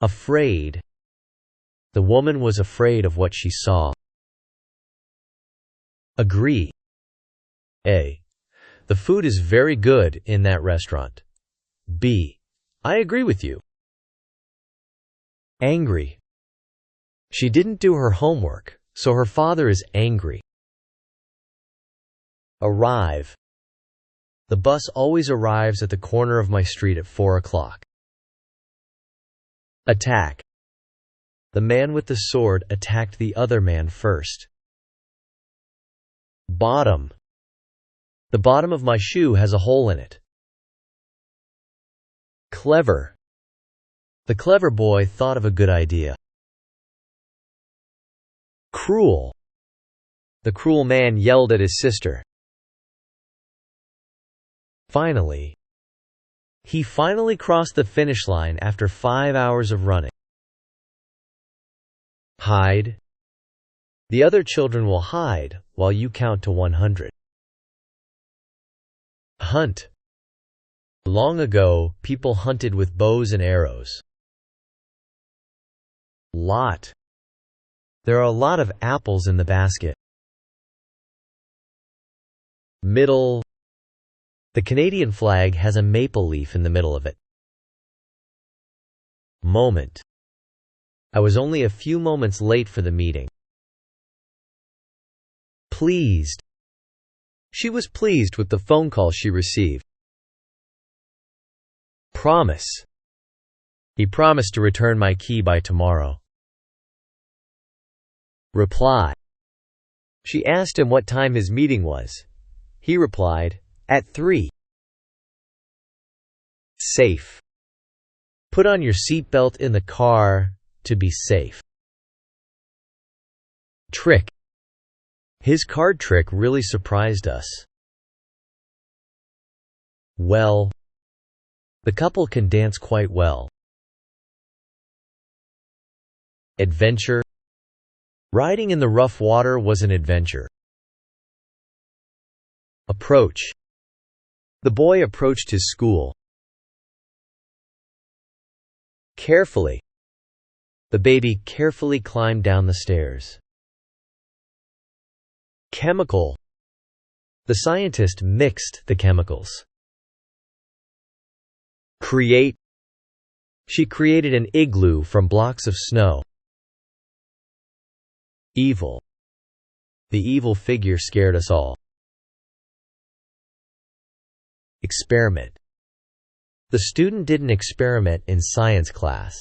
Afraid. The woman was afraid of what she saw. Agree. A. The food is very good in that restaurant. B. I agree with you. Angry. She didn't do her homework, so her father is angry. Arrive. The bus always arrives at the corner of my street at 4 o'clock. Attack. The man with the sword attacked the other man first. Bottom. The bottom of my shoe has a hole in it. Clever. The clever boy thought of a good idea. Cruel. The cruel man yelled at his sister. Finally. He finally crossed the finish line after 5 hours of running. Hide. The other children will hide while you count to 100. Hunt. Long ago, people hunted with bows and arrows. Lot. There are a lot of apples in the basket. Middle. The Canadian flag has a maple leaf in the middle of it. Moment. I was only a few moments late for the meeting. Pleased. She was pleased with the phone call she received. Promise. He promised to return my key by tomorrow. Reply. She asked him what time his meeting was. He replied, at 3. Safe. Put on your seatbelt in the car to be safe. Trick. His card trick really surprised us. Well. The couple can dance quite well. Adventure. Riding in the rough water was an adventure. Approach. The boy approached his school. Carefully. The baby carefully climbed down the stairs. Chemical. The scientist mixed the chemicals. Create. She created an igloo from blocks of snow. Evil. The evil figure scared us all. Experiment. The student did an experiment in science class.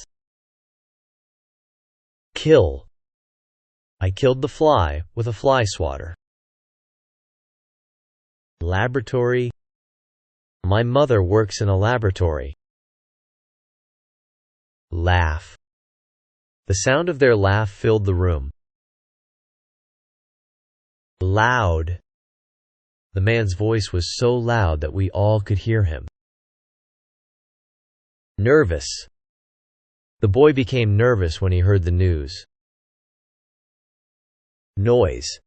Kill. I killed the fly with a fly swatter. Laboratory. My mother works in a laboratory. Laugh. The sound of their laugh filled the room. Loud. The man's voice was so loud that we all could hear him. Nervous. The boy became nervous when he heard the news. Noise.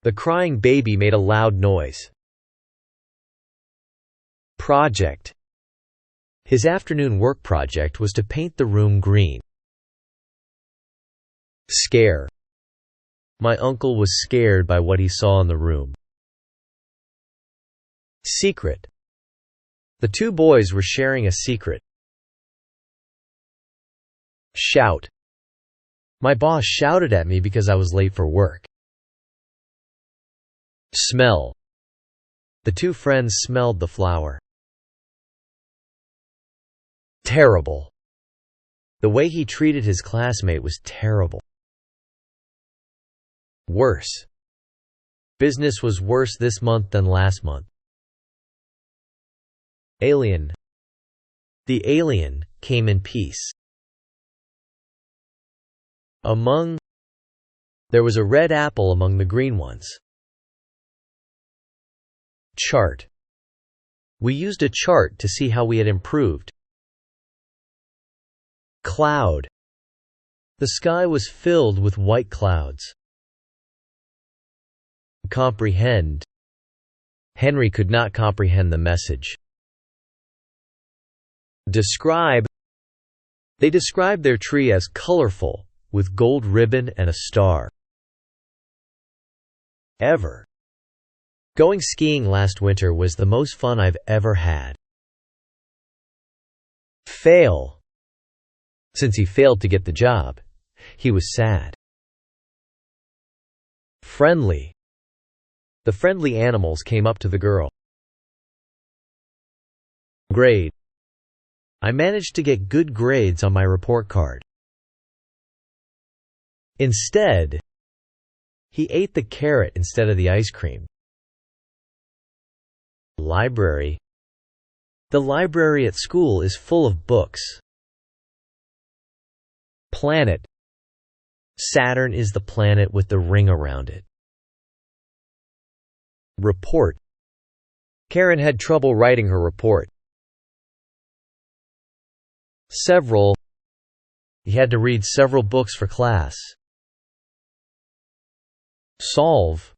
The crying baby made a loud noise. Project. His afternoon work project was to paint the room green. Scare. My uncle was scared by what he saw in the room. Secret. The two boys were sharing a secret. Shout. My boss shouted at me because I was late for work. Smell. The two friends smelled the flower. Terrible. The way he treated his classmate was terrible. Worse. Business was worse this month than last month. Alien. The alien came in peace. Among. There was a red apple among the green ones. Chart. We used a chart to see how we had improved. Cloud. The sky was filled with white clouds. Comprehend. Henry could not comprehend the message. Describe. They describe their tree as colorful, with gold ribbon and a star. Ever. Going skiing last winter was the most fun I've ever had. Fail. Since he failed to get the job, he was sad. Friendly. The friendly animals came up to the girl. Grade. I managed to get good grades on my report card. Instead, he ate the carrot instead of the ice cream. Library. The library at school is full of books. Planet. Saturn is the planet with the ring around it. Report. Karen had trouble writing her report. Several. He had to read several books for class. Solve.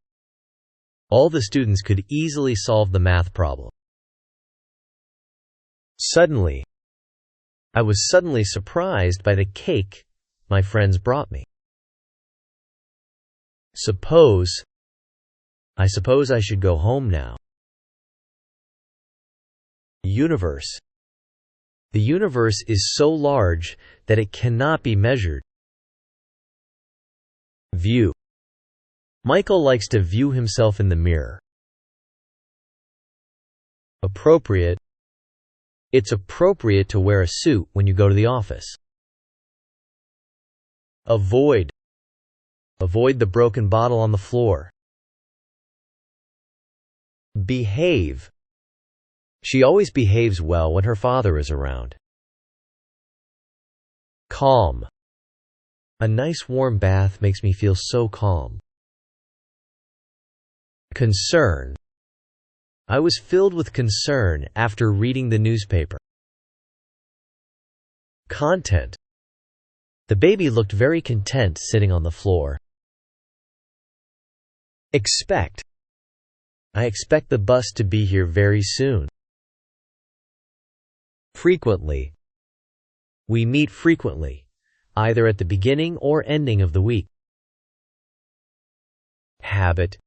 All the students could easily solve the math problem. Suddenly. I was suddenly surprised by the cake my friends brought me. Suppose. I suppose I should go home now. Universe. The universe is so large that it cannot be measured. View. Michael likes to view himself in the mirror. Appropriate. It's appropriate to wear a suit when you go to the office. Avoid. Avoid the broken bottle on the floor. Behave. She always behaves well when her father is around. Calm. A nice warm bath makes me feel so calm. Concern. I was filled with concern after reading the newspaper. Content. The baby looked very content sitting on the floor. Expect. I expect the bus to be here very soon. Frequently. We meet frequently, either at the beginning or ending of the week. Habit.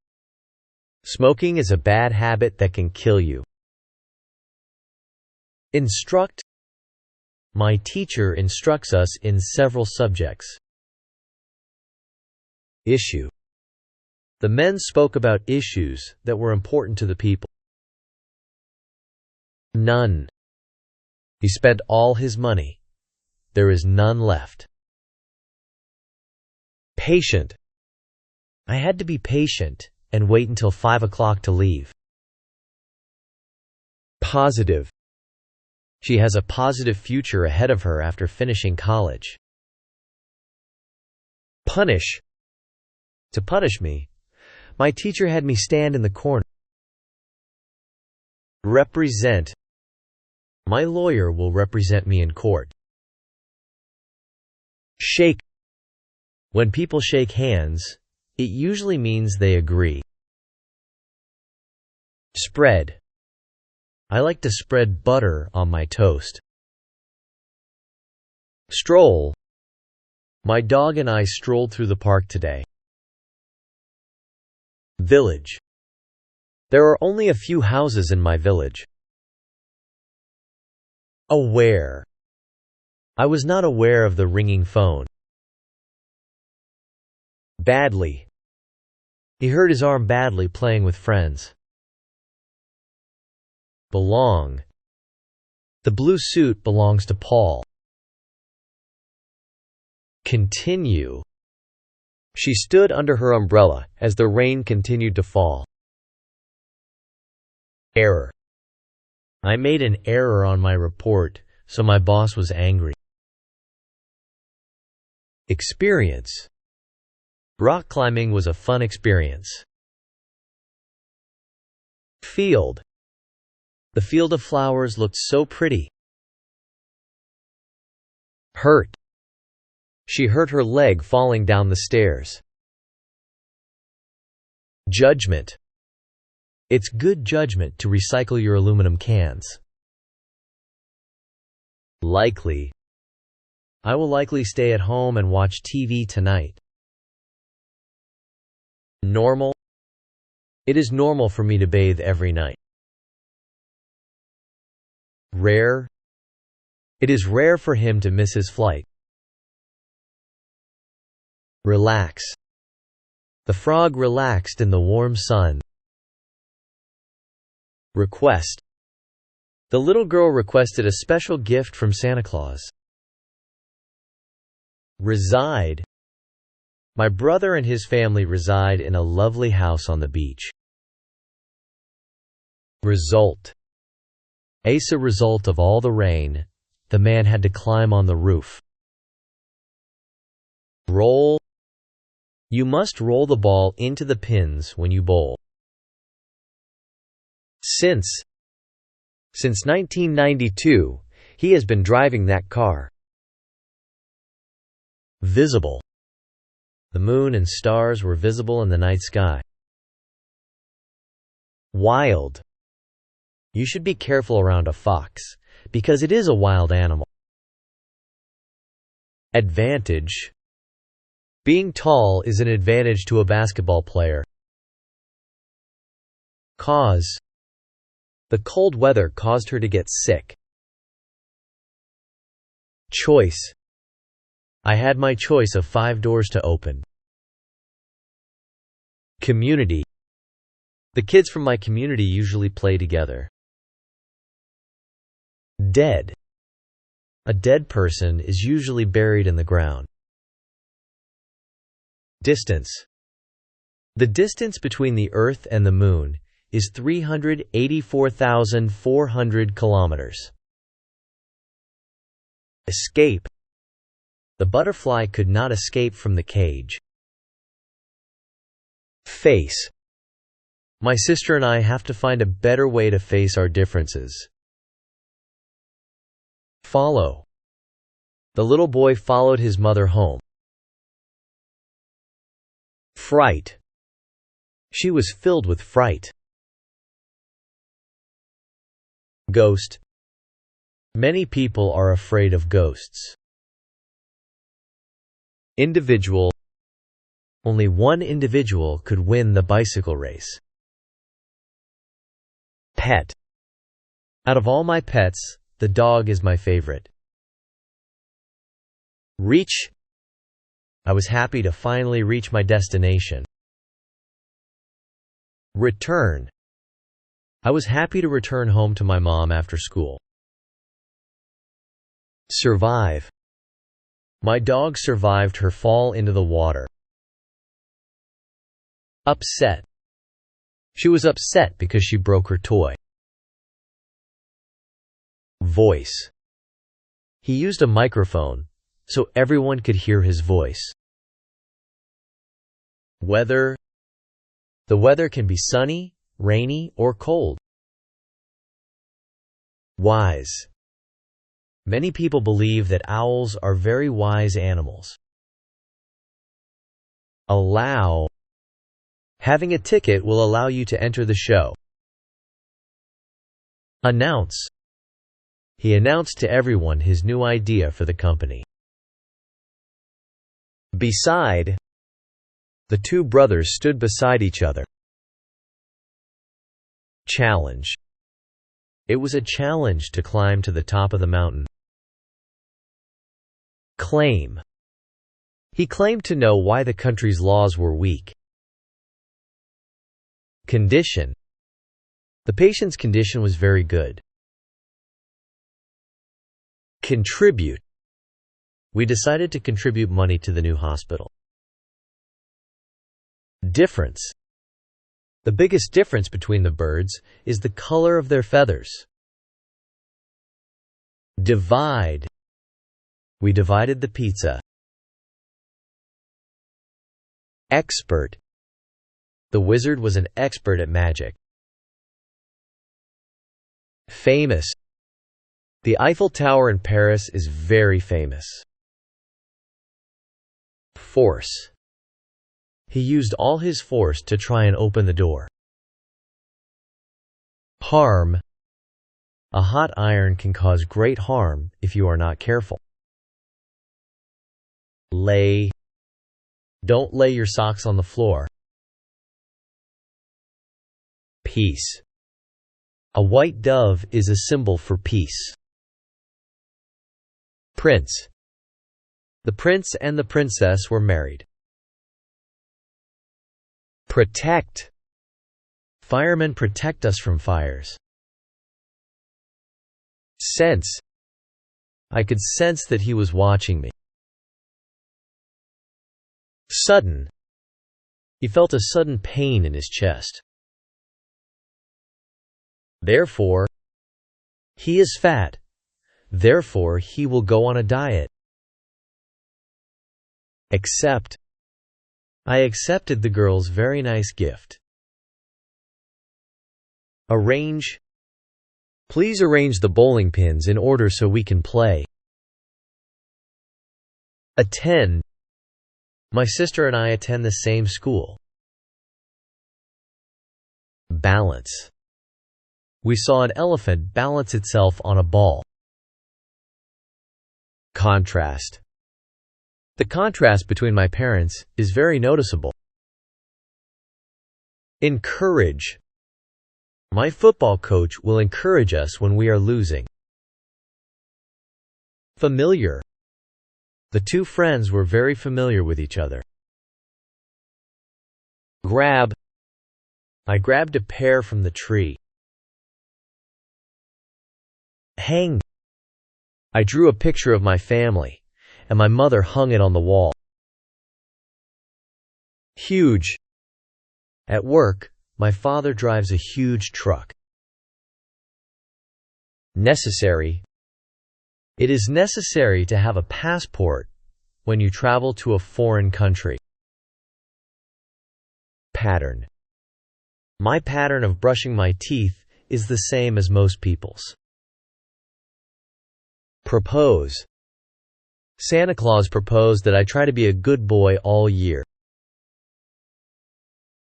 Smoking is a bad habit that can kill you. Instruct. My teacher instructs us in several subjects. Issue. The men spoke about issues that were important to the people. None. He spent all his money. There is none left. Patient. I had to be patient and wait until 5 o'clock to leave. Positive. She has a positive future ahead of her after finishing college. Punish. To punish me, my teacher had me stand in the corner. Represent. My lawyer will represent me in court. Shake. When people shake hands, it usually means they agree. Spread. I like to spread butter on my toast. Stroll. My dog and I strolled through the park today. Village. There are only a few houses in my village. Aware. I was not aware of the ringing phone. Badly. He hurt his arm badly playing with friends. Belong. The blue suit belongs to Paul. Continue. She stood under her umbrella as the rain continued to fall. Error. I made an error on my report, so my boss was angry. Experience. Rock climbing was a fun experience. Field. The field of flowers looked so pretty. Hurt. She hurt her leg falling down the stairs. Judgment. It's good judgment to recycle your aluminum cans. Likely. I will likely stay at home and watch TV tonight. Normal. It is normal for me to bathe every night. Rare. It is rare for him to miss his flight. Relax. The frog relaxed in the warm sun. Request. The little girl requested a special gift from Santa Claus. Reside. My brother and his family reside in a lovely house on the beach. Result. As a result of all the rain, the man had to climb on the roof. Roll. You must roll the ball into the pins when you bowl. Since 1992, he has been driving that car. Visible. The moon and stars were visible in the night sky. Wild. You should be careful around a fox, because it is a wild animal. Advantage. Being tall is an advantage to a basketball player. Cause. The cold weather caused her to get sick. Choice. I had my choice of 5 doors to open. Community. The kids from my community usually play together. Dead. A dead person is usually buried in the ground. Distance. The distance between the Earth and the Moon is 384,400 kilometers. Escape. The butterfly could not escape from the cage. Face. My sister and I have to find a better way to face our differences. Follow. The little boy followed his mother home. Fright. She was filled with fright. Ghost. Many people are afraid of ghosts. Individual. Only one individual could win the bicycle race. Pet. Out of all my pets, the dog is my favorite. Reach. I was happy to finally reach my destination. Return. I was happy to return home to my mom after school. Survive. My dog survived her fall into the water. Upset. She was upset because she broke her toy. Voice. He used a microphone, so everyone could hear his voice. Weather. The weather can be sunny, rainy, or cold. Wise. Many people believe that owls are very wise animals. Allow. Having a ticket will allow you to enter the show. Announce. He announced to everyone his new idea for the company. Beside. The two brothers stood beside each other. Challenge. It was a challenge to climb to the top of the mountain. Claim. He claimed to know why the country's laws were weak. Condition. The patient's condition was very good. Contribute. We decided to contribute money to the new hospital. Difference. The biggest difference between the birds is the color of their feathers. Divide. We divided the pizza. Expert. The wizard was an expert at magic. Famous. The Eiffel Tower in Paris is very famous. Force. He used all his force to try and open the door. Harm. A hot iron can cause great harm if you are not careful. Lay. Don't lay your socks on the floor. Peace. A white dove is a symbol for peace. Prince. The prince and the princess were married. Protect. Firemen protect us from fires. Sense. I could sense that he was watching me. Sudden. He felt a sudden pain in his chest. Therefore, he is fat. Therefore, he will go on a diet. Accept. I accepted the girl's very nice gift. Arrange. Please arrange the bowling pins in order so we can play. Attend. My sister and I attend the same school. Balance. We saw an elephant balance itself on a ball. Contrast. The contrast between my parents is very noticeable. Encourage. My football coach will encourage us when we are losing. Familiar. The two friends were very familiar with each other. Grab. I grabbed a pear from the tree. Hang. I drew a picture of my family, and my mother hung it on the wall. Huge. At work, my father drives a huge truck. Necessary. It is necessary to have a passport when you travel to a foreign country. Pattern. My pattern of brushing my teeth is the same as most people's. Propose. Santa Claus proposed that I try to be a good boy all year.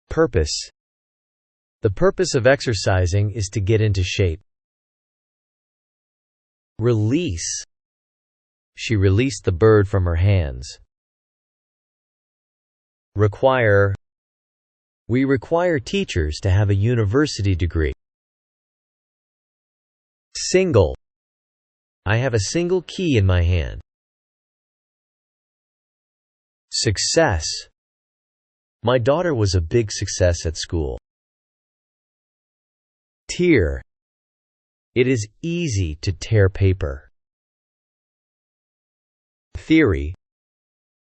Purpose. The purpose of exercising is to get into shape. Release. She released the bird from her hands. Require. We require teachers to have a university degree. Single. I have a single key in my hand. Success. My daughter was a big success at school. Tear. It is easy to tear paper. Theory.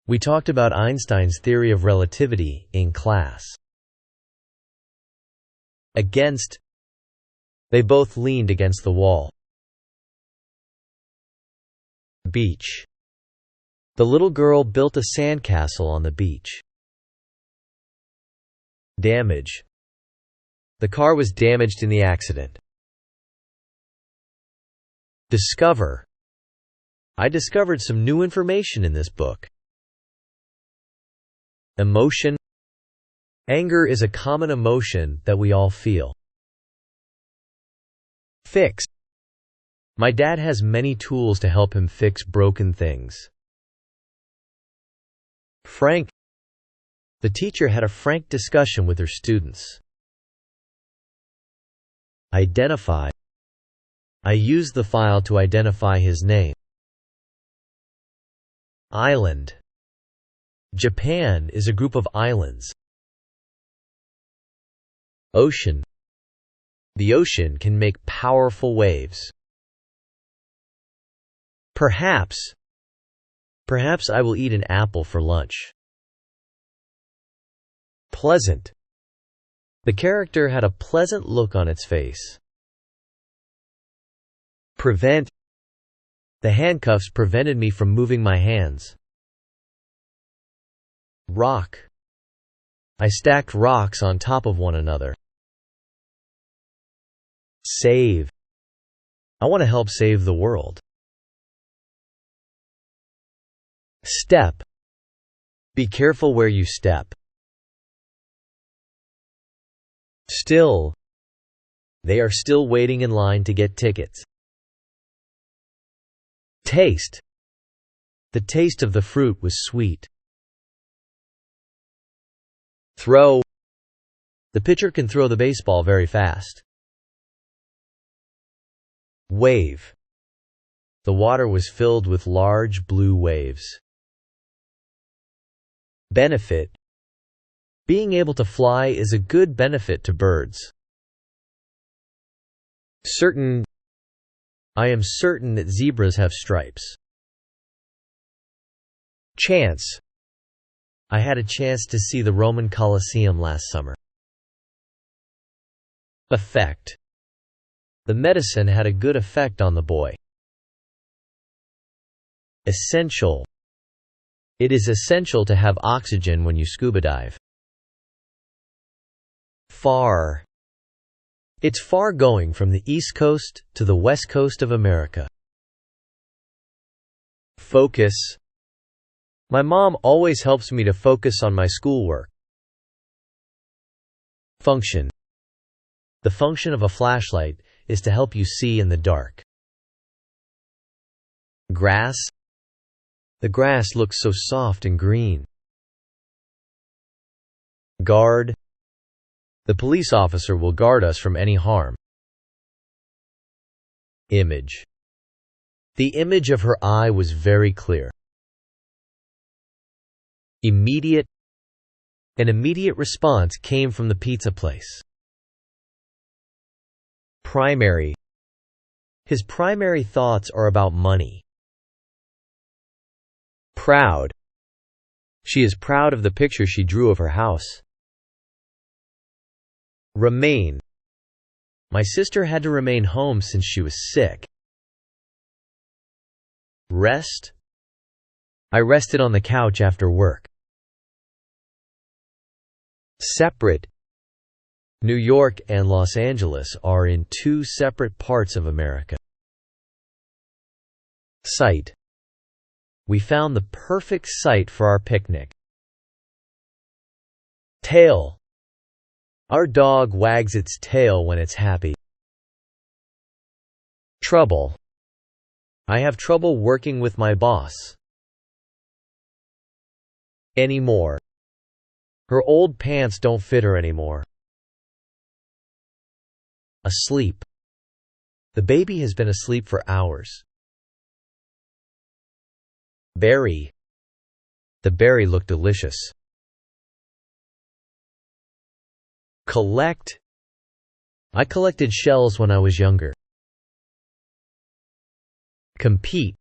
We talked about Einstein's theory of relativity in class. Against. They both leaned against the wall. Beach. The little girl built a sandcastle on the beach. Damage. The car was damaged in the accident. Discover. I discovered some new information in this book. Emotion. Anger is a common emotion that we all feel. Fix. My dad has many tools to help him fix broken things. Frank. The teacher had a frank discussion with her students. Identify. I used the file to identify his name. Island. Japan is a group of islands. Ocean. The ocean can make powerful waves. Perhaps. Perhaps I will eat an apple for lunch. Pleasant. The character had a pleasant look on its face. Prevent. The handcuffs prevented me from moving my hands. Rock. I stacked rocks on top of one another. Save. I want to help save the world. Step. Be careful where you step. Still. They are still waiting in line to get tickets. Taste. The taste of the fruit was sweet. Throw. The pitcher can throw the baseball very fast. Wave. The water was filled with large blue waves. Benefit. Being able to fly is a good benefit to birds. Certain. I am certain that zebras have stripes. Chance. I had a chance to see the Roman Colosseum last summer. Effect. The medicine had a good effect on the boy. Essential. It is essential to have oxygen when you scuba dive. Far. It's far going from the East Coast to the West Coast of America. Focus. My mom always helps me to focus on my schoolwork. Function. The function of a flashlight is to help you see in the dark. Grass. The grass looks so soft and green. Guard. The police officer will guard us from any harm. Image. The image of her eye was very clear. Immediate. An immediate response came from the pizza place. Primary. His primary thoughts are about money. Proud. She is proud of the picture she drew of her house. Remain. My sister had to remain home since she was sick. Rest. I rested on the couch after work. Separate. New York and Los Angeles are in two separate parts of America. Site. We found the perfect site for our picnic. Tail. Our dog wags its tail when it's happy. Trouble. I have trouble working with my boss. Anymore. Her old pants don't fit her anymore. Asleep. The baby has been asleep for hours. Berry. The berry looked delicious. Collect. I collected shells when I was younger. Compete.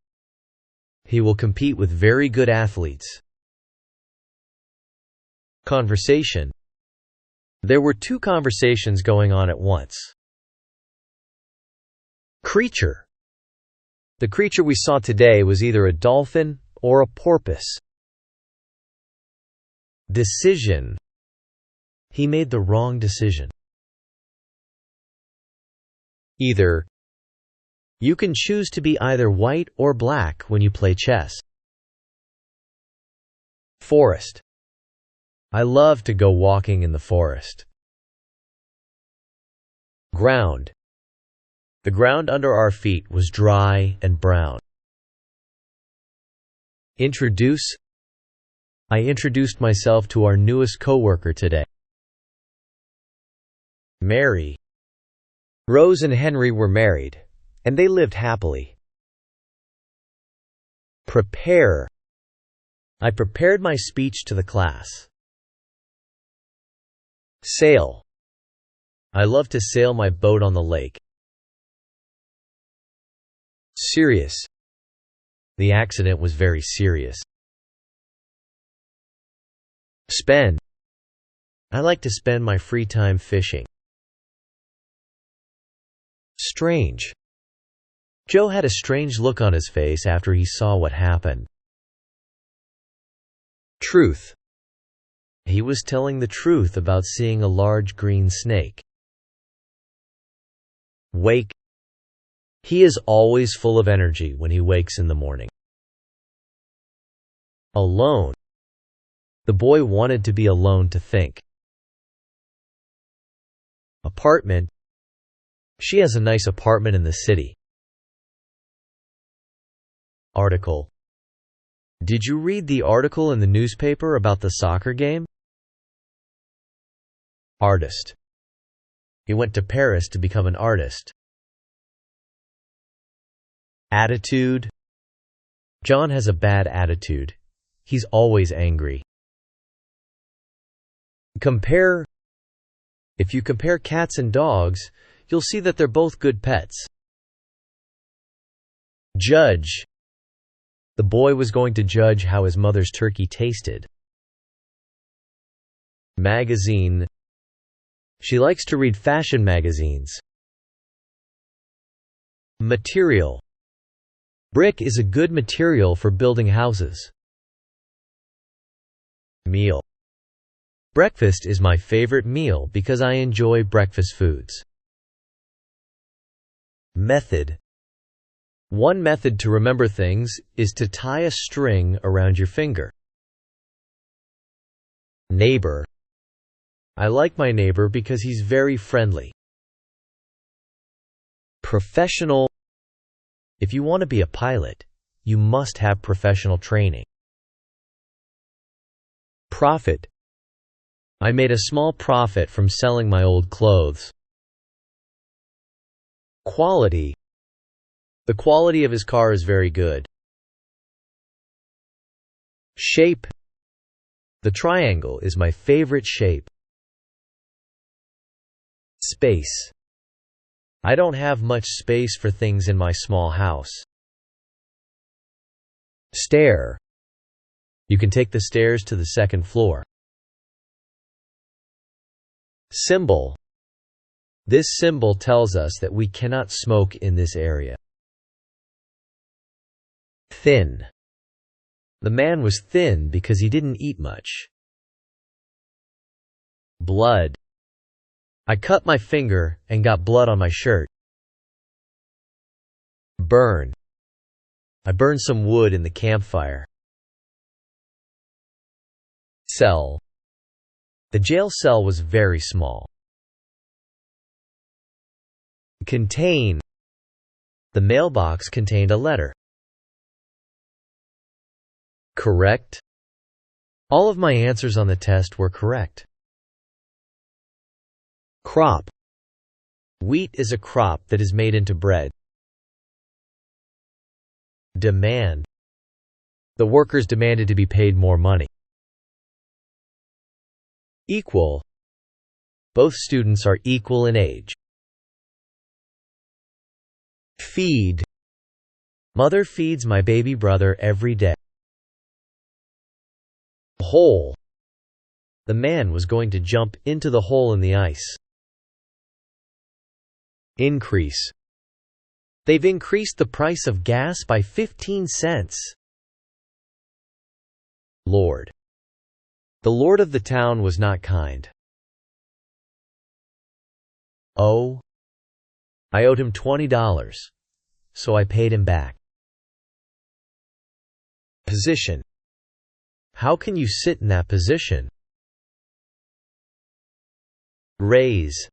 He will compete with very good athletes. Conversation. There were two conversations going on at once. Creature. The creature we saw today was either a dolphin or a porpoise. Decision. He made the wrong decision. Either. You can choose to be either white or black when you play chess. Forest. I love to go walking in the forest. Ground. The ground under our feet was dry and brown. Introduce. I introduced myself to our newest coworker today. Marry. Rose and Henry were married, and they lived happily. Prepare. I prepared my speech to the class. Sail. I love to sail my boat on the lake. Serious. The accident was very serious. Spend. I like to spend my free time fishing. Strange. Joe had a strange look on his face after he saw what happened. Truth. He was telling the truth about seeing a large green snake. Wake. He is always full of energy when he wakes in the morning. Alone. The boy wanted to be alone to think. Apartment. She has a nice apartment in the city. Article. Did you read the article in the newspaper about the soccer game? Artist. He went to Paris to become an artist. Attitude. John has a bad attitude. He's always angry. Compare. If you compare cats and dogs, you'll see that they're both good pets. Judge. The boy was going to judge how his mother's turkey tasted. Magazine. She likes to read fashion magazines. Material. Brick is a good material for building houses. Meal. Breakfast is my favorite meal because I enjoy breakfast foods. Method. One method to remember things is to tie a string around your finger. Neighbor. I like my neighbor because he's very friendly. Professional. If you want to be a pilot, you must have professional training. Profit. I made a small profit from selling my old clothes. Quality. The quality of his car is very good. Shape. The triangle is my favorite shape. Space. I don't have much space for things in my small house. Stair. You can take the stairs to the second floor. Symbol. This symbol tells us that we cannot smoke in this area. Thin. The man was thin because he didn't eat much. Blood. I cut my finger and got blood on my shirt. Burn. I burned some wood in the campfire. Cell. The jail cell was very small. Contain. The mailbox contained a letter. Correct. All of my answers on the test were correct. Crop. Wheat is a crop that is made into bread. Demand. The workers demanded to be paid more money. Equal. Both students are equal in age. Feed. Mother feeds my baby brother every day. Hole. The man was going to jump into the hole in the ice. Increase. They've increased the price of gas by 15 cents. Lord. The lord of the town was not kind. Oh. I owed him $20, so I paid him back. Position. How can you sit in that position? Raise.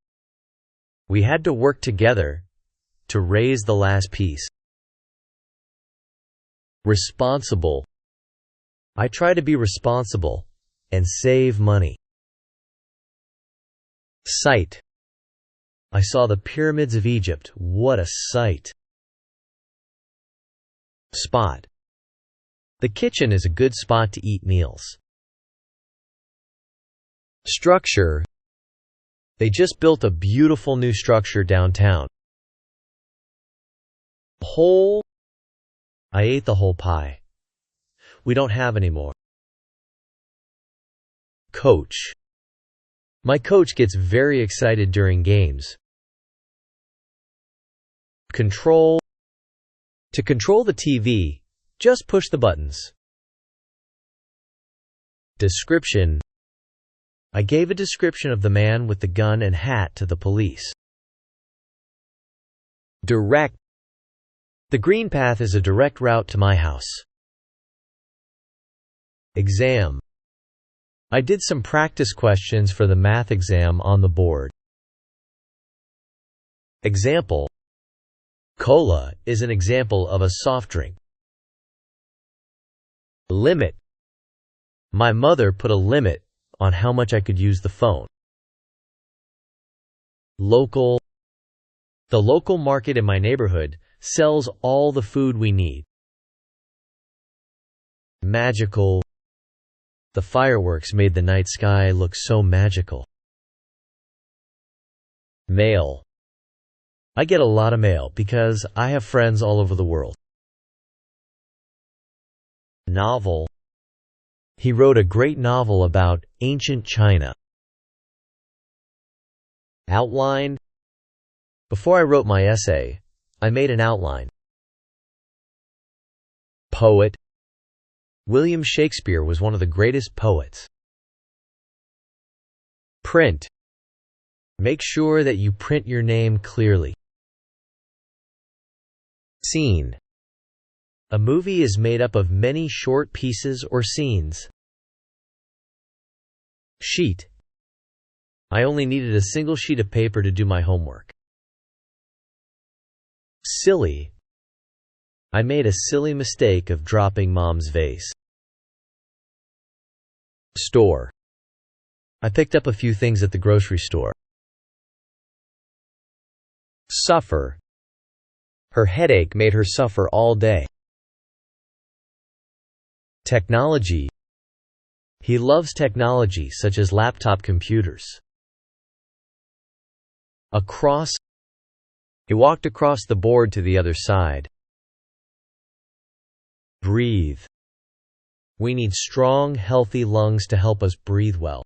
We had to work together to raise the last piece. Responsible. I try to be responsible and save money. Sight. I saw the pyramids of Egypt. What a sight. Spot. The kitchen is a good spot to eat meals. Structure. They just built a beautiful new structure downtown. Whole. I ate the whole pie. We don't have any more. Coach. My coach gets very excited during games. Control. To control the TV, just push the buttons. Description. I gave a description of the man with the gun and hat to the police. Direct. The green path is a direct route to my house. Exam. I did some practice questions for the math exam on the board. Example. Cola is an example of a soft drink. Limit. My mother put a limit on how much I could use the phone. Local. The local market in my neighborhood sells all the food we need. Magical. The fireworks made the night sky look so magical. Mail. I get a lot of mail because I have friends all over the world. Novel. He wrote a great novel about ancient China. Outline. Before I wrote my essay, I made an outline. Poet. William Shakespeare was one of the greatest poets. Print. Make sure that you print your name clearly. Scene. A movie is made up of many short pieces or scenes. Sheet. I only needed a single sheet of paper to do my homework. Silly. I made a silly mistake of dropping Mom's vase. Store. I picked up a few things at the grocery store. Suffer. Her headache made her suffer all day. Technology. He loves technology such as laptop computers. Across. He walked across the board to the other side. Breathe. We need strong, healthy lungs to help us breathe well.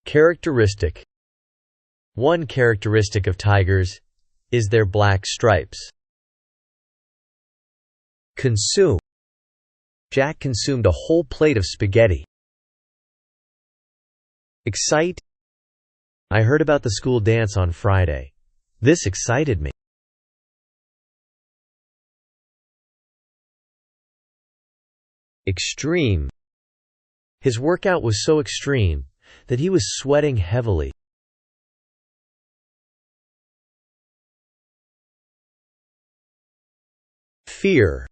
Characteristic. One characteristic of tigers is their black stripes. Consume. Jack consumed a whole plate of spaghetti. Excite. I heard about the school dance on Friday. This excited me. Extreme. His workout was so extreme that he was sweating heavily. Fear.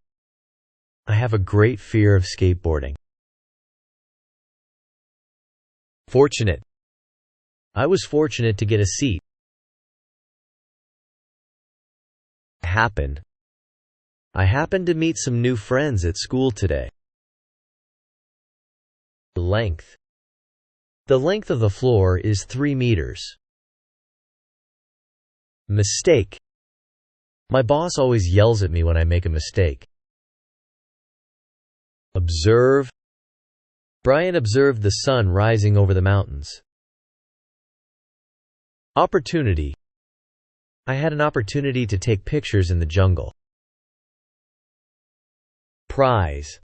I have a great fear of skateboarding. Fortunate. I was fortunate to get a seat. Happen. I happened to meet some new friends at school today. Length. The length of the floor is 3 meters. Mistake. My boss always yells at me when I make a mistake. Observe. Brian observed the sun rising over the mountains. Opportunity. I had an opportunity to take pictures in the jungle. Prize.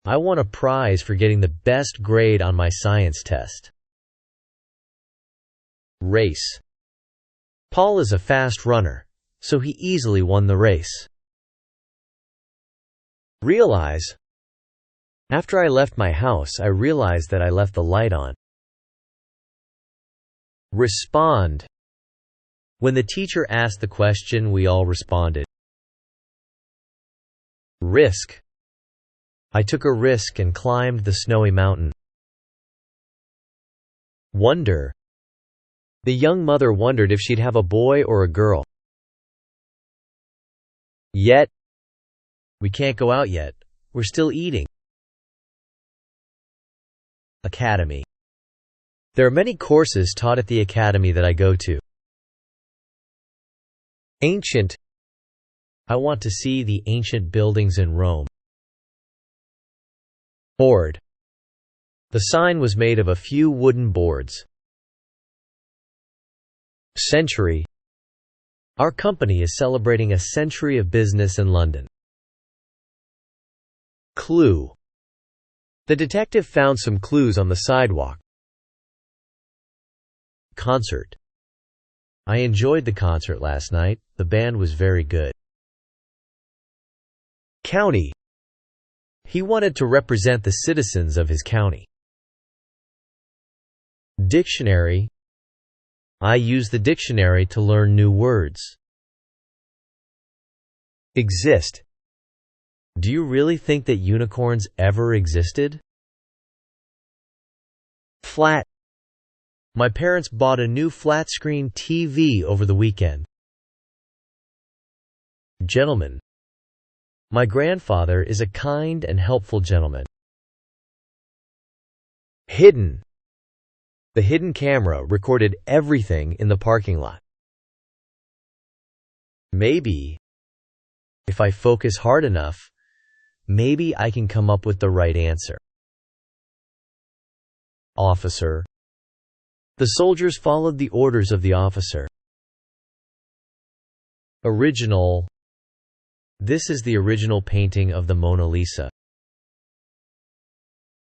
I won a prize for getting the best grade on my science test. Race. Paul is a fast runner, so he easily won the race. Realize. After I left my house, I realized that I left the light on. Respond. When the teacher asked the question, we all responded. Risk. I took a risk and climbed the snowy mountain. Wonder. The young mother wondered if she'd have a boy or a girl. Yet. We can't go out yet. We're still eating. Academy. There are many courses taught at the academy that I go to. Ancient. I want to see the ancient buildings in Rome. Board. The sign was made of a few wooden boards. Century. Our company is celebrating a century of business in London. Clue. The detective found some clues on the sidewalk. Concert. I enjoyed the concert last night. The band was very good. County. He wanted to represent the citizens of his county. Dictionary. I use the dictionary to learn new words. Exist. Do you really think that unicorns ever existed? Flat. My parents bought a new flat-screen TV over the weekend. Gentleman. My grandfather is a kind and helpful gentleman. Hidden. The hidden camera recorded everything in the parking lot. Maybe. If I focus hard enough, maybe I can come up with the right answer. Officer. The soldiers followed the orders of the officer. Original. This is the original painting of the Mona Lisa.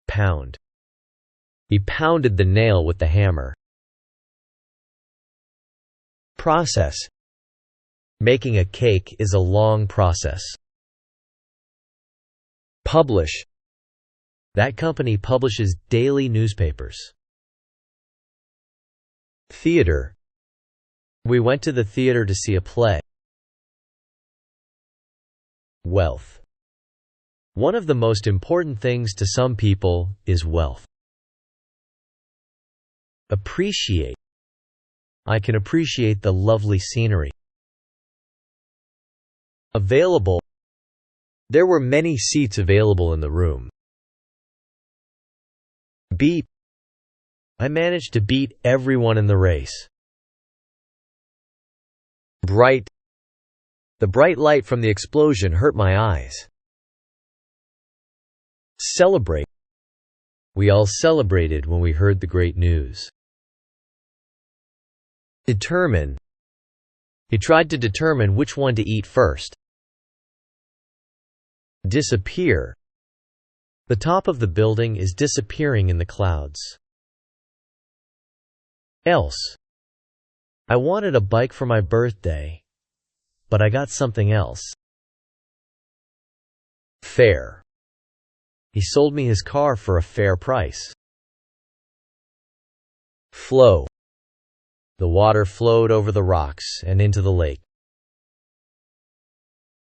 Pound. He pounded the nail with the hammer. Process. Making a cake is a long process. Publish. That company publishes daily newspapers. Theater. We went to the theater to see a play. Wealth. One of the most important things to some people is wealth. Appreciate. I can appreciate the lovely scenery. Available. There were many seats available in the room. Beat. I managed to beat everyone in the race. Bright. The bright light from the explosion hurt my eyes. Celebrate. We all celebrated when we heard the great news. Determine. He tried to determine which one to eat first. Disappear. The top of the building is disappearing in the clouds. Else. I wanted a bike for my birthday, but I got something else. Fair. He sold me his car for a fair price. Flow. The water flowed over the rocks and into the lake.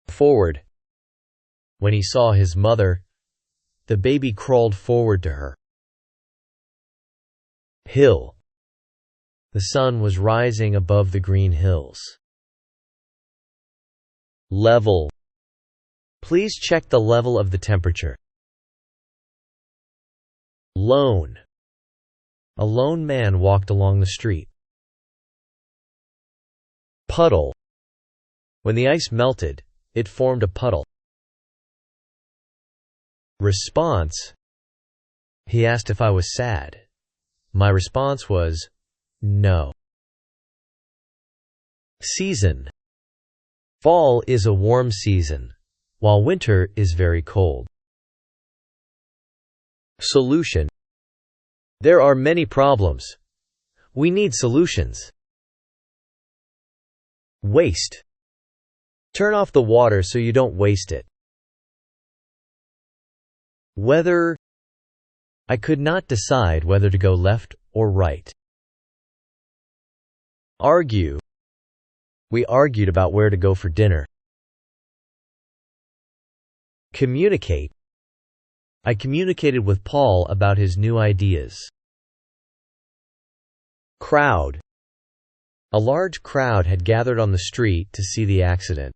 Forward. When he saw his mother, the baby crawled forward to her. Hill. The sun was rising above the green hills. Level. Please check the level of the temperature. Lone. A lone man walked along the street. Puddle. When the ice melted, it formed a puddle. Response. He asked if I was sad. My response was, no. Season. Fall is a warm season, while winter is very cold. Solution. There are many problems. We need solutions. Waste. Turn off the water so you don't waste it. Weather. I could not decide whether to go left or right. Argue. We argued about where to go for dinner. Communicate. I communicated with Paul about his new ideas. Crowd. A large crowd had gathered on the street to see the accident.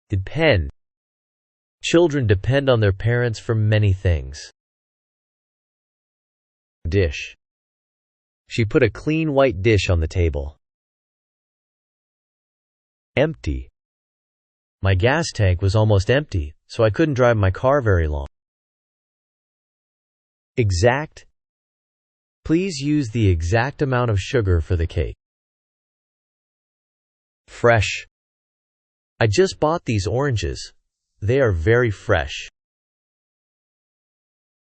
Depend. Children depend on their parents for many things. Dish. She put a clean white dish on the table. Empty. My gas tank was almost empty, so I couldn't drive my car very long. Exact. Please use the exact amount of sugar for the cake. Fresh. I just bought these oranges. They are very fresh.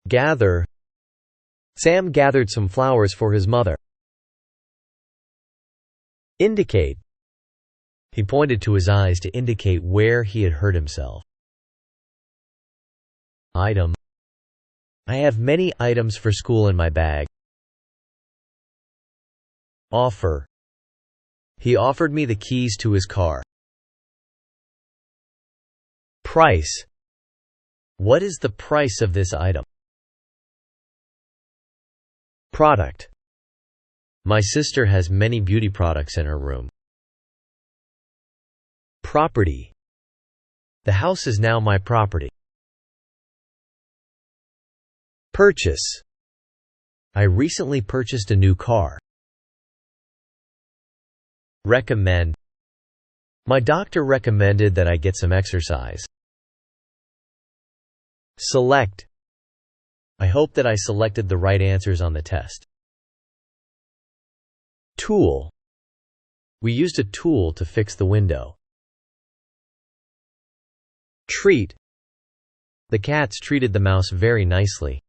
Gather. Sam gathered some flowers for his mother. Indicate. He pointed to his eyes to indicate where he had hurt himself. Item. I have many items for school in my bag. Offer. He offered me the keys to his car. Price. What is the price of this item? Product. My sister has many beauty products in her room. Property. The house is now my property. Purchase. I recently purchased a new car. Recommend. My doctor recommended that I get some exercise. Select. I hope that I selected the right answers on the test. Tool. We used a tool to fix the window. Treat. The cats treated the mouse very nicely.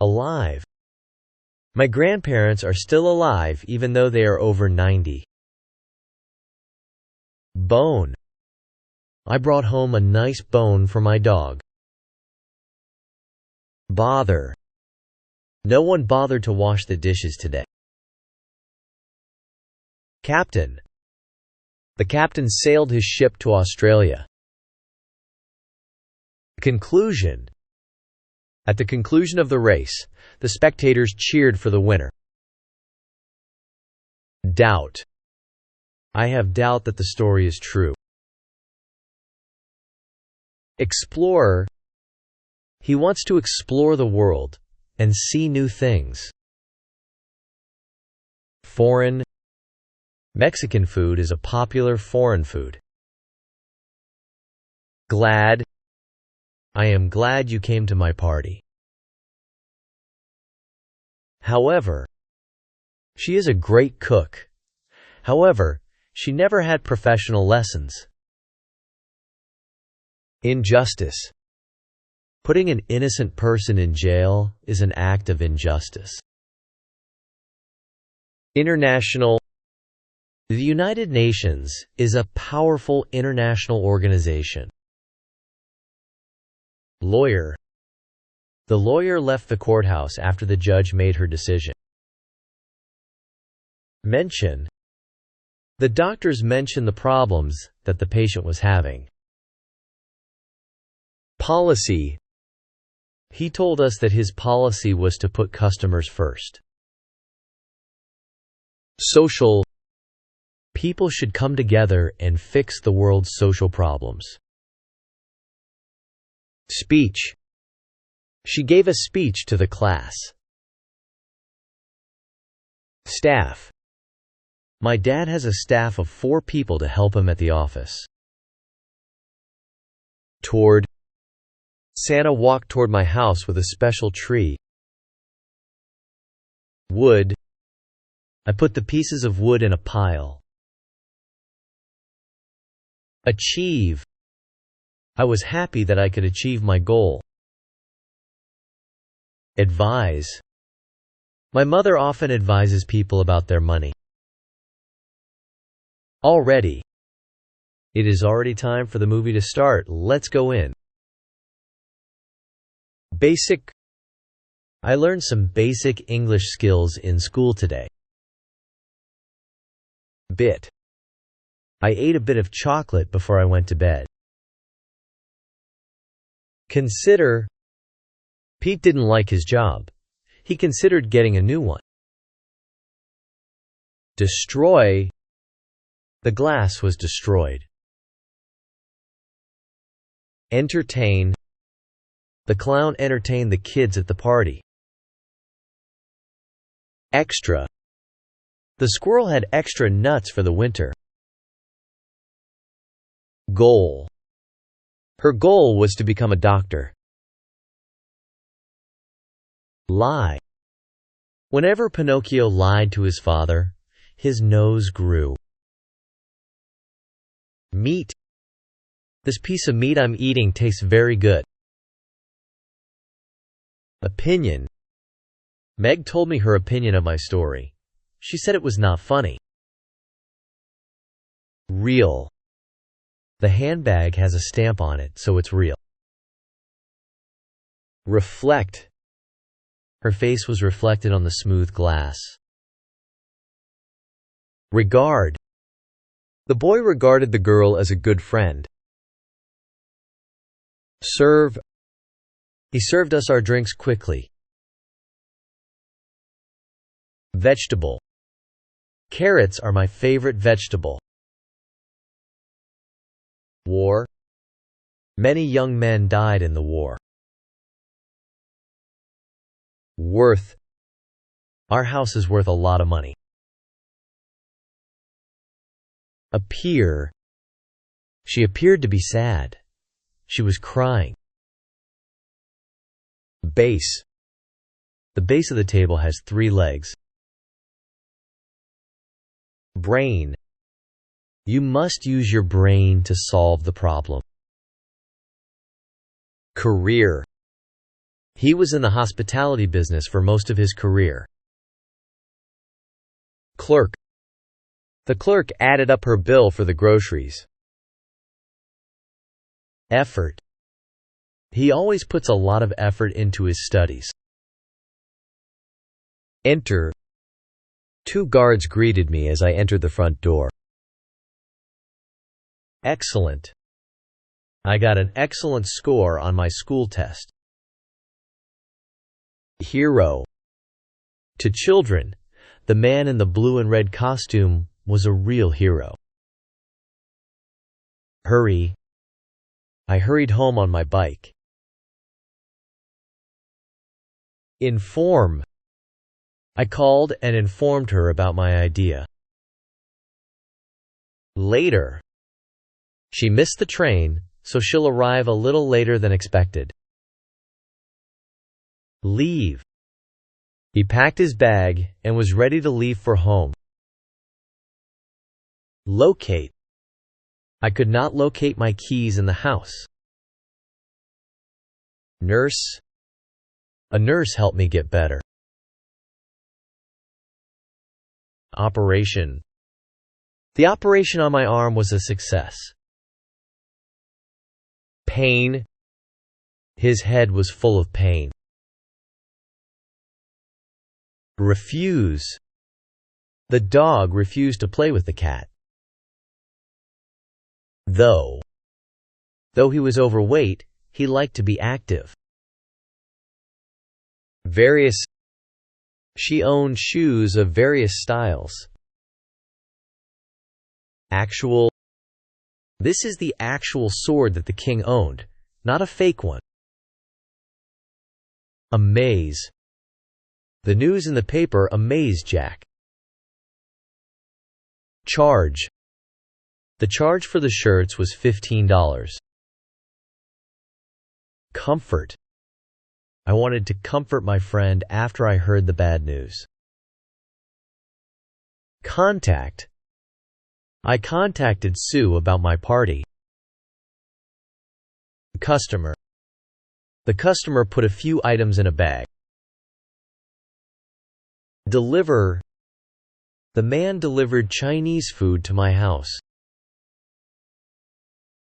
Alive. My grandparents are still alive even though they are over 90. Bone. I brought home a nice bone for my dog. Bother. No one bothered to wash the dishes today. Captain. The captain sailed his ship to Australia. Conclusion. At the conclusion of the race, the spectators cheered for the winner. Doubt. I have doubt that the story is true. Explorer. He wants to explore the world and see new things. Foreign. Mexican food is a popular foreign food. Glad. I am glad you came to my party. However. She is a great cook. However, she never had professional lessons. Injustice. Putting an innocent person in jail is an act of injustice. International. The United Nations is a powerful international organization. Lawyer. The lawyer left the courthouse after the judge made her decision. Mention. The doctors mentioned the problems that the patient was having. Policy. He told us that his policy was to put customers first. Social. People should come together and fix the world's social problems. Speech. She gave a speech to the class. Staff. My dad has a staff of 4 people to help him at the office. Toward. Santa walked toward my house with a special tree. Wood. I put the pieces of wood in a pile. Achieve. I was happy that I could achieve my goal. Advise. My mother often advises people about their money. Already. It is already time for the movie to start. Let's go in. Basic. I learned some basic English skills in school today. Bit. I ate a bit of chocolate before I went to bed. Consider. Pete didn't like his job. He considered getting a new one. Destroy. The glass was destroyed. Entertain. The clown entertained the kids at the party. Extra. The squirrel had extra nuts for the winter. Goal. Her goal was to become a doctor. Lie. Whenever Pinocchio lied to his father, his nose grew. Meat. This piece of meat I'm eating tastes very good. Opinion. Meg told me her opinion of my story. She said it was not funny. Real. The handbag has a stamp on it, so it's real. Reflect. Her face was reflected on the smooth glass. Regard. The boy regarded the girl as a good friend. Serve. He served us our drinks quickly. Vegetable. Carrots are my favorite vegetable. War. Many young men died in the war. Worth. Our house is worth a lot of money. Appear. She appeared to be sad. She was crying. Base. The base of the table has 3 legs. Brain. You must use your brain to solve the problem. Career. He was in the hospitality business for most of his career. Clerk. The clerk added up her bill for the groceries. Effort. He always puts a lot of effort into his studies. Enter. 2 guards greeted me as I entered the front door. Excellent. I got an excellent score on my school test. Hero. To children, the man in the blue and red costume was a real hero. Hurry. I hurried home on my bike. Inform. I called and informed her about my idea. Later. She missed the train, so she'll arrive a little later than expected. Leave. He packed his bag and was ready to leave for home. Locate. I could not locate my keys in the house. Nurse. A nurse helped me get better. Operation. The operation on my arm was a success. Pain. His head was full of pain. Refuse. The dog refused to play with the cat. Though he was overweight, he liked to be active. Various. She owned shoes of various styles. Actual. This is the actual sword that the king owned, not a fake one. Amaze. The news in the paper amazed Jack. Charge. The charge for the shirts was $15. Comfort. I wanted to comfort my friend after I heard the bad news. Contact. I contacted Sue about my party. Customer. The customer put a few items in a bag. Deliver. The man delivered Chinese food to my house.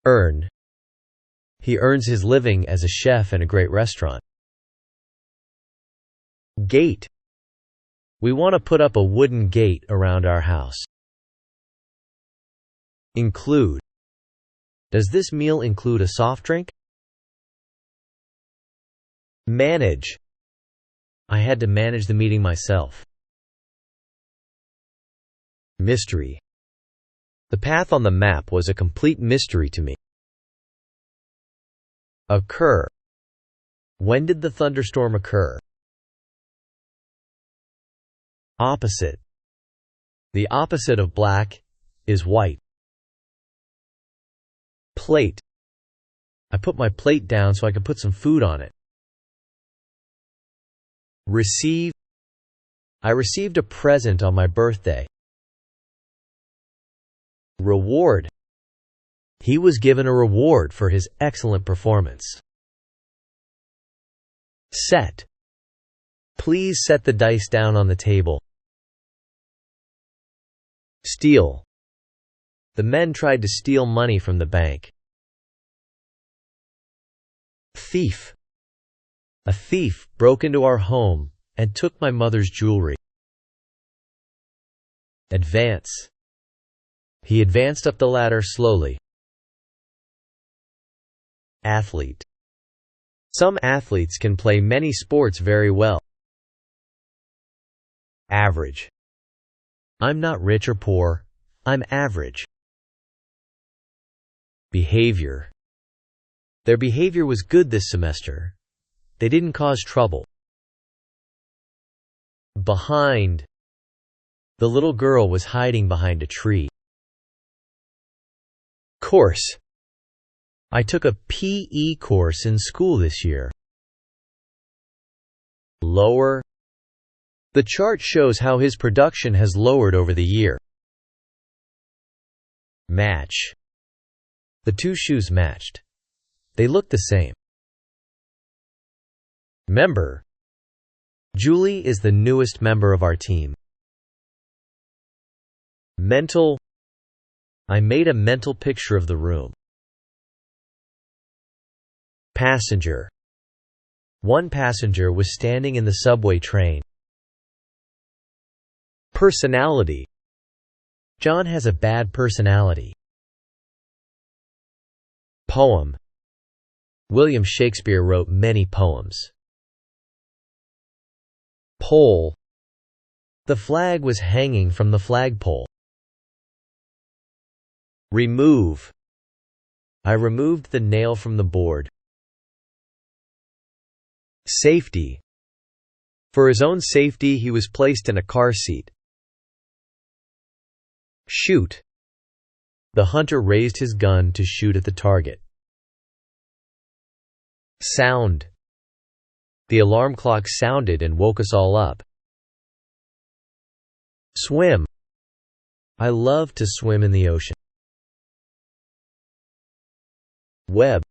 Earn. He earns his living as a chef in a great restaurant. Gate. We want to put up a wooden gate around our house. Include. Does this meal include a soft drink? Manage. I had to manage the meeting myself. Mystery. The path on the map was a complete mystery to me. Occur. When did the thunderstorm occur? Opposite. The opposite of black is white. Plate. I put my plate down so I could put some food on it. Receive. I received a present on my birthday. Reward. He was given a reward for his excellent performance. Set. Please set the dice down on the table. Steal. The men tried to steal money from the bank. Thief. A thief broke into our home and took my mother's jewelry. Advance. He advanced up the ladder slowly. Athlete. Some athletes can play many sports very well. Average. I'm not rich or poor, I'm average. Behavior. Their behavior was good this semester. They didn't cause trouble. Behind. The little girl was hiding behind a tree. Course. I took a PE course in school this year. Lower. The chart shows how his production has lowered over the year. Match. The two shoes matched. They looked the same. Member. Julie is the newest member of our team. Mental. I made a mental picture of the room. Passenger. One passenger was standing in the subway train. Personality. John has a bad personality. Poem. William Shakespeare wrote many poems. Pole. The flag was hanging from the flagpole. Remove. I removed the nail from the board. Safety. For his own safety, he was placed in a car seat. Shoot. The hunter raised his gun to shoot at the target. Sound. The alarm clock sounded and woke us all up. Swim. I love to swim in the ocean. Web.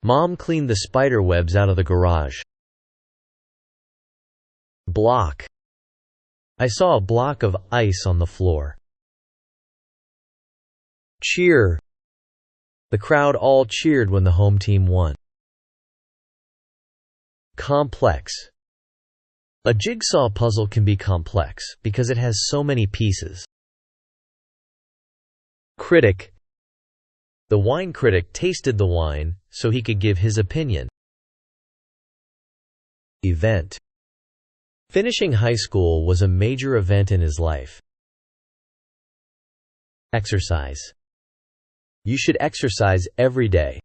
Mom cleaned the spider webs out of the garage. Block. I saw a block of ice on the floor. Cheer. The crowd all cheered when the home team won. Complex. A jigsaw puzzle can be complex because it has so many pieces. Critic. The wine critic tasted the wine so he could give his opinion. Event. Finishing high school was a major event in his life. Exercise. You should exercise every day.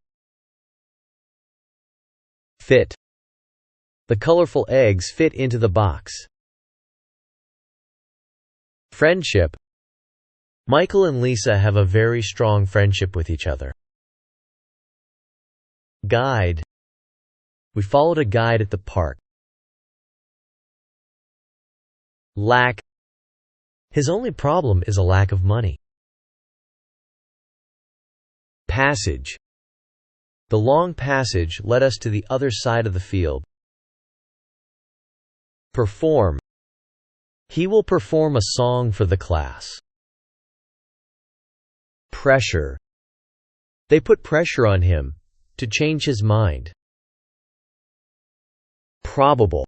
Fit. The colorful eggs fit into the box. Friendship. Michael and Lisa have a very strong friendship with each other. Guide. We followed a guide at the park. Lack. His only problem is a lack of money. Passage. The long passage led us to the other side of the field. Perform. He will perform a song for the class. Pressure. They put pressure on him to change his mind. Probable.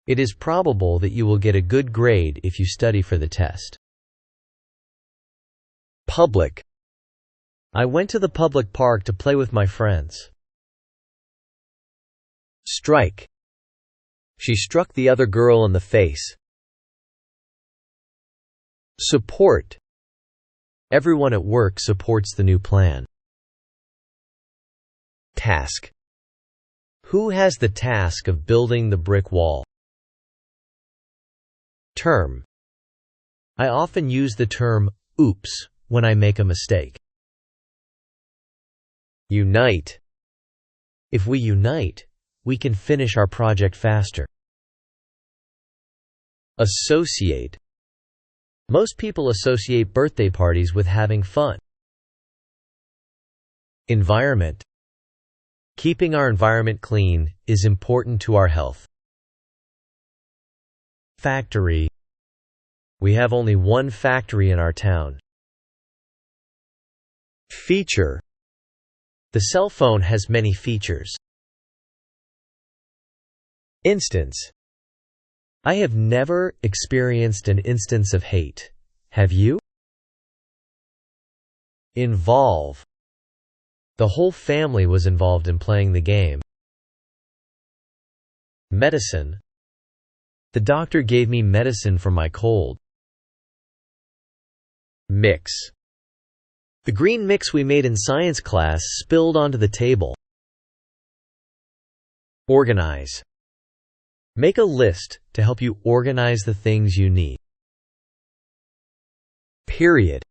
It is probable that you will get a good grade if you study for the test. Public. I went to the public park to play with my friends. Strike. She struck the other girl in the face. Support. Everyone at work supports the new plan. Task. Who has the task of building the brick wall? Term. I often use the term oops when I make a mistake. Unite. If we unite, we can finish our project faster. Associate. Most people associate birthday parties with having fun. Environment. Keeping our environment clean is important to our health. Factory. We have only one factory in our town. Feature. The cell phone has many features. Instance. I have never experienced an instance of hate. Have you? Involve. The whole family was involved in playing the game. Medicine. The doctor gave me medicine for my cold. Mix. The green mix we made in science class spilled onto the table. Organize. Make a list to help you organize the things you need. Period.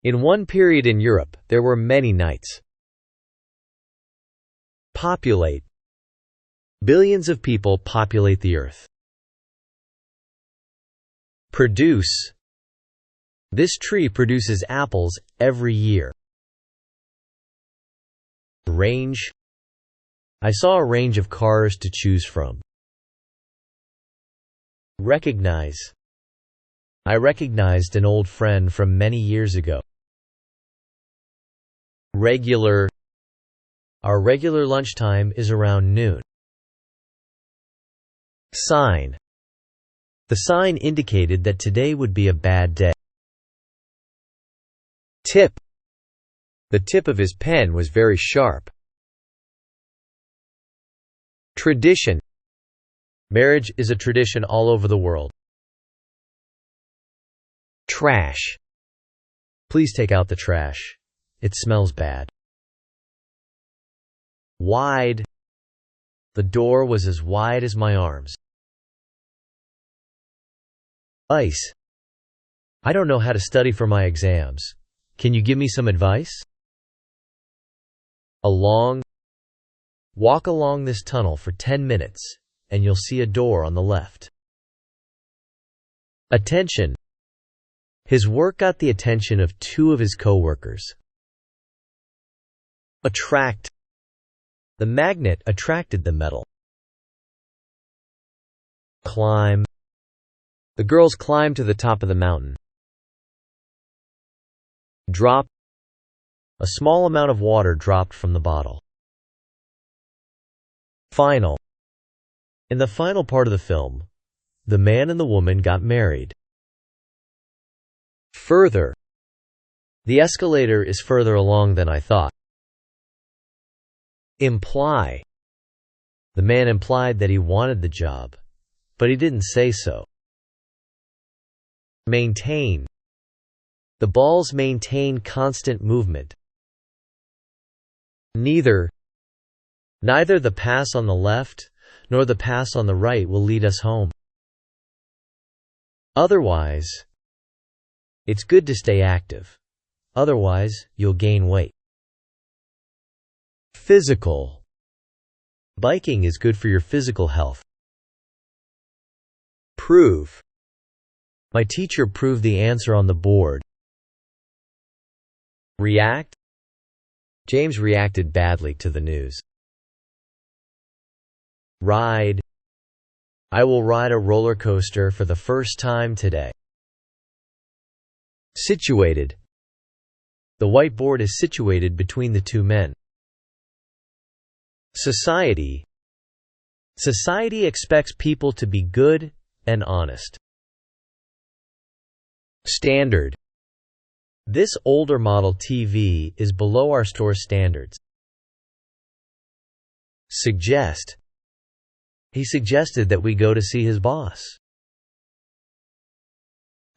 In one period in Europe, there were many nights. Populate. Billions of people populate the earth. Produce. This tree produces apples every year. Range. I saw a range of cars to choose from. Recognize. I recognized an old friend from many years ago. Regular. Our regular lunchtime is around noon. Sign. The sign indicated that today would be a bad day. Tip. The tip of his pen was very sharp. Tradition. Marriage is a tradition all over the world. Trash. Please take out the trash. It smells bad. Wide. The door was as wide as my arms. Ice. I don't know how to study for my exams. Can you give me some advice? Along. Walk along this tunnel for 10 minutes, and you'll see a door on the left. Attention. His work got the attention of 2 of his co-workers. Attract. The magnet attracted the metal. Climb. The girls climbed to the top of the mountain. Drop. A small amount of water dropped from the bottle. Final. In the final part of the film, the man and the woman got married. Further. The escalator is further along than I thought. Imply. The man implied that he wanted the job, but he didn't say so. Maintain. The balls maintain constant movement. Neither. Neither the pass on the left nor the pass on the right will lead us home. Otherwise. It's good to stay active. Otherwise, you'll gain weight. Physical. Biking is good for your physical health. Prove. My teacher proved the answer on the board. React. James reacted badly to the news. Ride. I will ride a roller coaster for the first time today. Situated. The whiteboard is situated between the 2 men. Society. Society expects people to be good and honest. Standard. This older model TV is below our store standards. Suggest. He suggested that we go to see his boss.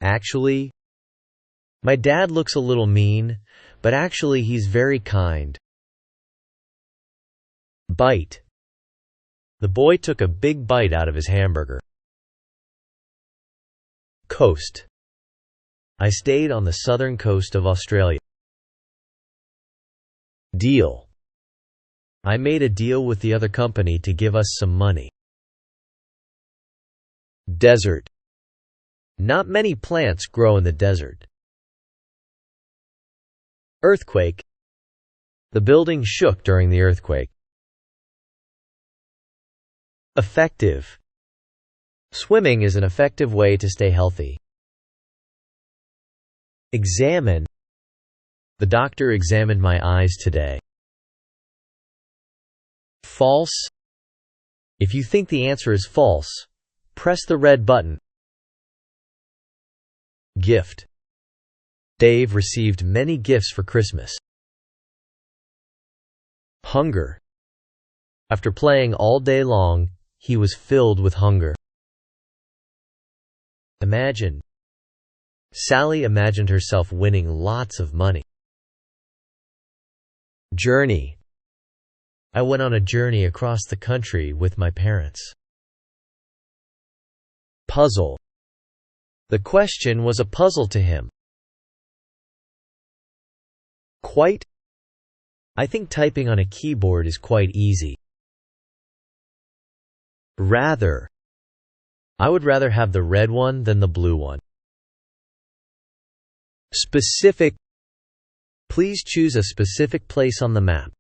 Actually. My dad looks a little mean, but actually he's very kind. Bite. The boy took a big bite out of his hamburger. Coast. I stayed on the southern coast of Australia. Deal. I made a deal with the other company to give us some money. Desert. Not many plants grow in the desert. Earthquake. The building shook during the earthquake. Effective. Swimming is an effective way to stay healthy. Examine. The doctor examined my eyes today. False. If you think the answer is false, press the red button. Gift. Dave received many gifts for Christmas. Hunger. After playing all day long, he was filled with hunger. Imagine. Sally imagined herself winning lots of money. Journey. I went on a journey across the country with my parents. Puzzle. The question was a puzzle to him. Quite. I think typing on a keyboard is quite easy. Rather. I would rather have the red one than the blue one. Specific. Please choose a specific place on the map.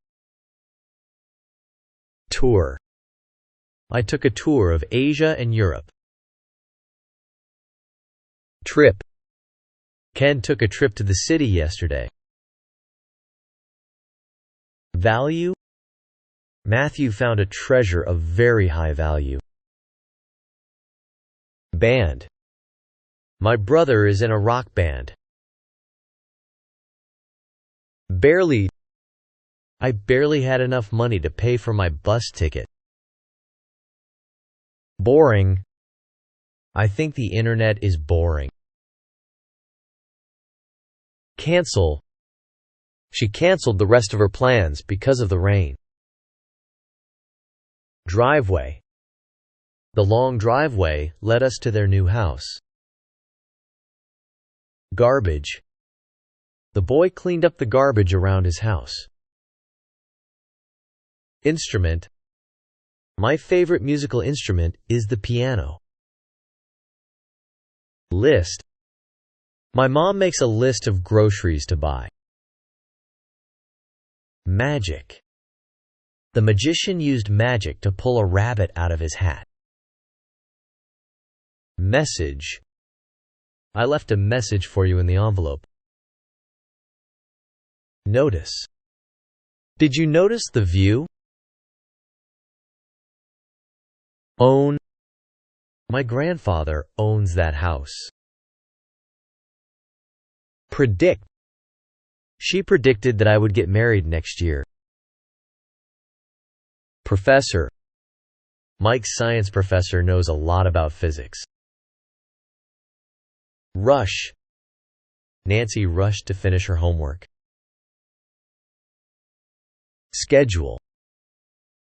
Tour. I took a tour of Asia and Europe. Trip. Ken took a trip to the city yesterday. Value. Matthew found a treasure of very high value. Band. My brother is in a rock band. Barely. I barely had enough money to pay for my bus ticket. Boring. I think the internet is boring. Cancel. She canceled the rest of her plans because of the rain. Driveway. The long driveway led us to their new house. Garbage. The boy cleaned up the garbage around his house. Instrument. My favorite musical instrument is the piano. List. My mom makes a list of groceries to buy. Magic. The magician used magic to pull a rabbit out of his hat. Message. I left a message for you in the envelope. Notice. Did you notice the view? Own. My grandfather owns that house. Predict. She predicted that I would get married next year. Professor. Mike's science professor knows a lot about physics. Rush. Nancy rushed to finish her homework. Schedule.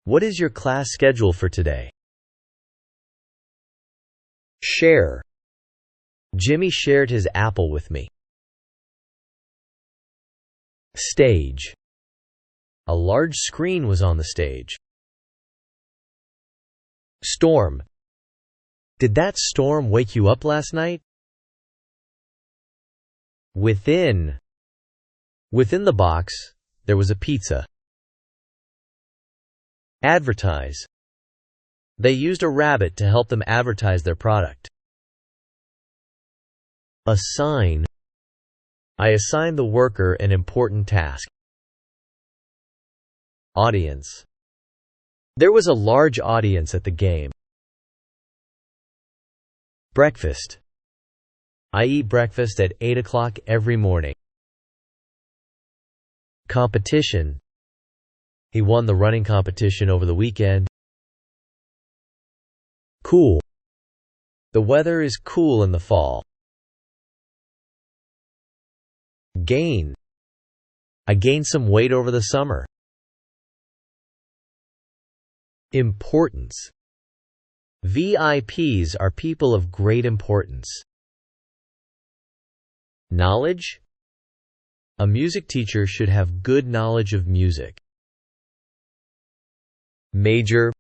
What is your class schedule for today? Share. Jimmy shared his apple with me. Stage. A large screen was on the stage. Storm. Did that storm wake you up last night? Within. Within the box, there was a pizza. Advertise. They used a rabbit to help them advertise their product. Assign. I assigned the worker an important task. Audience. There was a large audience at the game. Breakfast. I eat breakfast at 8 o'clock every morning. Competition. He won the running competition over the weekend. Cool. The weather is cool in the fall. Gain. I gained some weight over the summer. Importance. VIPs are people of great importance. Knowledge. A music teacher should have good knowledge of music. Major.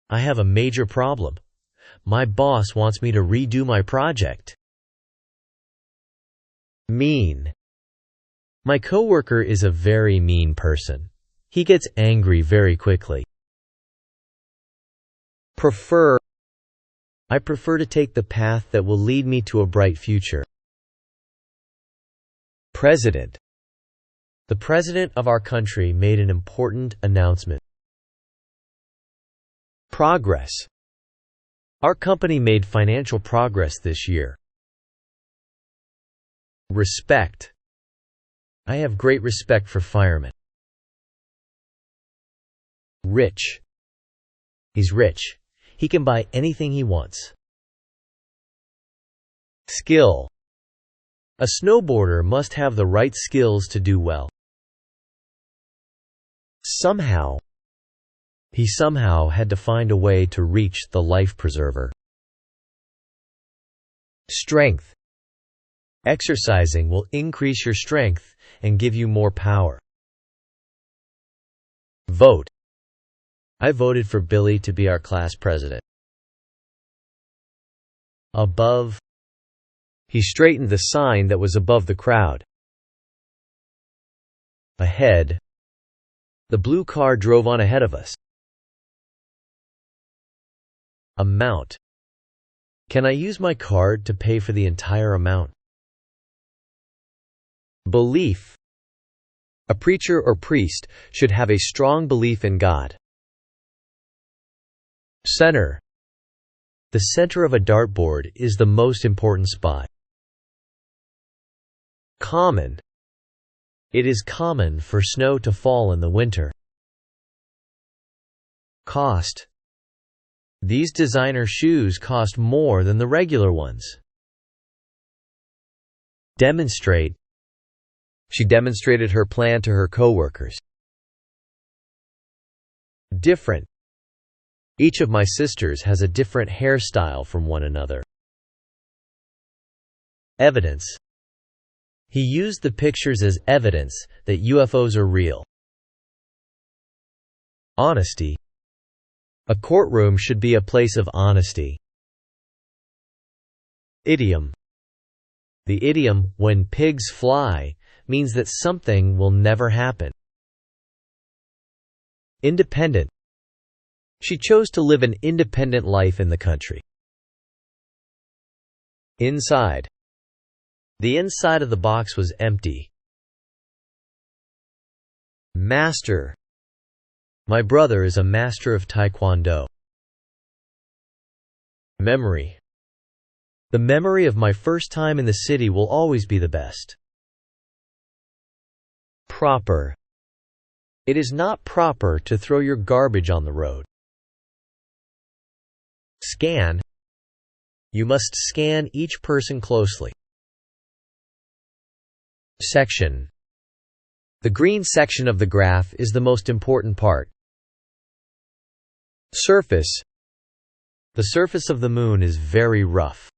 I have a major problem. My boss wants me to redo my project. Mean. My coworker is a very mean person. He gets angry very quickly. Prefer. I prefer to take the path that will lead me to a bright future. President. The president of our country made an important announcement. Progress. Our company made financial progress this year. Respect. I have great respect for firemen. Rich. He's rich. He can buy anything he wants. Skill. A snowboarder must have the right skills to do well. Somehow. He somehow had to find a way to reach the life preserver. Strength. Exercising will increase your strength and give you more power. Vote. I voted for Billy to be our class president. Above. He straightened the sign that was above the crowd. Ahead. The blue car drove on ahead of us. Amount. Can I use my card to pay for the entire amount? Belief. A preacher or priest should have a strong belief in God. Center. The center of a dartboard is the most important spot. Common. It is common for snow to fall in the winter. Cost. These designer shoes cost more than the regular ones. Demonstrate. She demonstrated her plan to her coworkers. Different. Each of my sisters has a different hairstyle from one another. Evidence. He used the pictures as evidence that UFOs are real. Honesty. A courtroom should be a place of honesty. Idiom. The idiom, "when pigs fly," means that something will never happen. Independent. She chose to live an independent life in the country. Inside. The inside of the box was empty. Master. My brother is a master of Taekwondo. Memory. The memory of my first time in the city will always be the best. Proper. It is not proper to throw your garbage on the road. Scan. You must scan each person closely. Section. The green section of the graph is the most important part. Surface. The surface of the moon is very rough.